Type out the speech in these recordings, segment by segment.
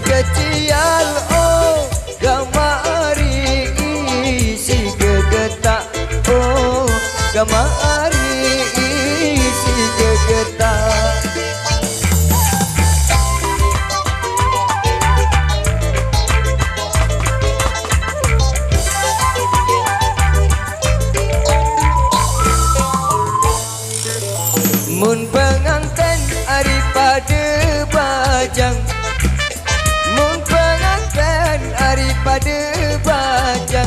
kecil oh gamari isi gegetak oh gamari isi gegetak. Mun pengantin hari pada bajang, mun pengantin hari pada bajang,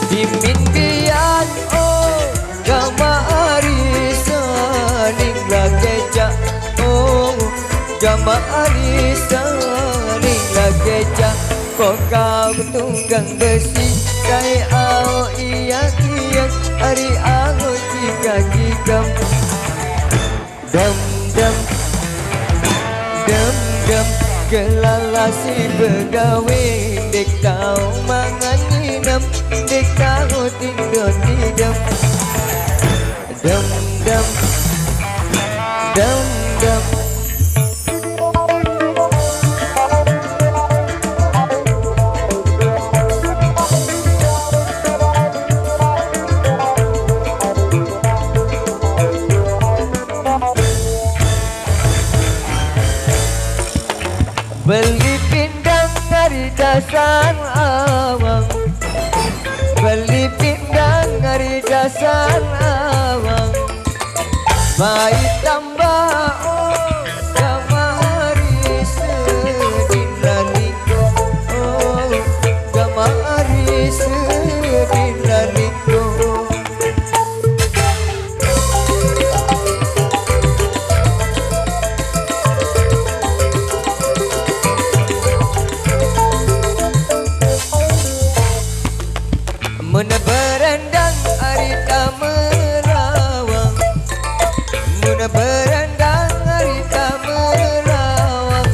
dimimpian oh gamari salinglah kecak oh gamari salinglah kecak. Kau tunggang besi saya au iya hari au jika dam dam dam dam kelalasi begawe dek tahu mangan minum dek tahu tidur tidam dam dam dam dam. Beli pindang dari dasar awang, beli pindang dari dasar awang, baik tambah oh gamari sedina niko oh gamari sedina niko. Mun berendang harita merawang, mun berendang harita merawang,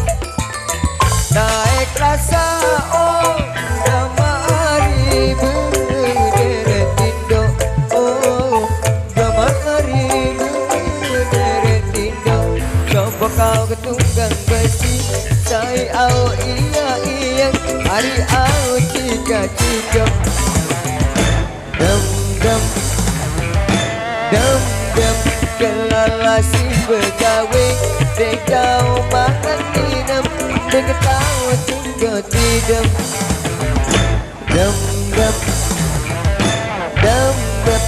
naik rasa oh gamari berderet tindo oh gamari berderet tindo. Coba kau ketunggang besi saya au iya hari au jika dam dam dam dam kelalasi begawe dek tahu makan minum dek tahu tinggal tidam dam dam dam dam.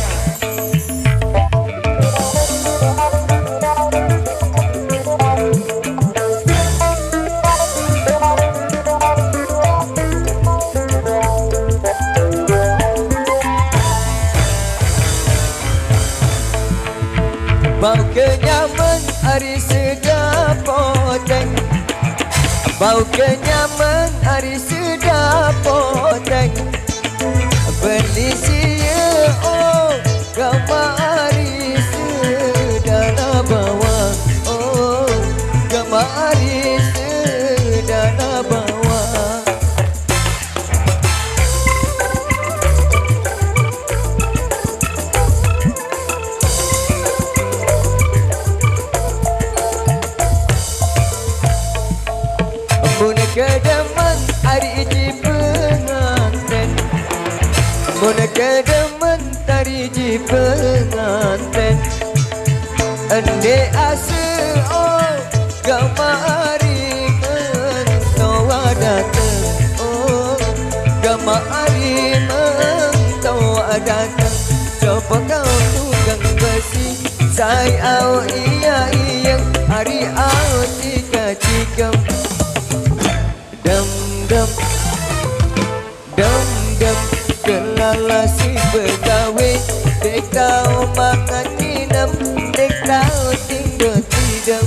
Bau kenyaman hari sedap poteng, bau kenyaman hari sedap poteng, beli sia oh gamari sedana bawang oh gamari sedana bawang. Mun kedemen hari ji pengantin, mun kedemen hari ji pengantin, ende ase oh gamari mentoa datang oh gamari mentoa datang. Coba kau tunggang besi saya au iya hari au jika dam dam dam dam kelalasi begawe dek tahu makan minum dek tahu tinggal tidam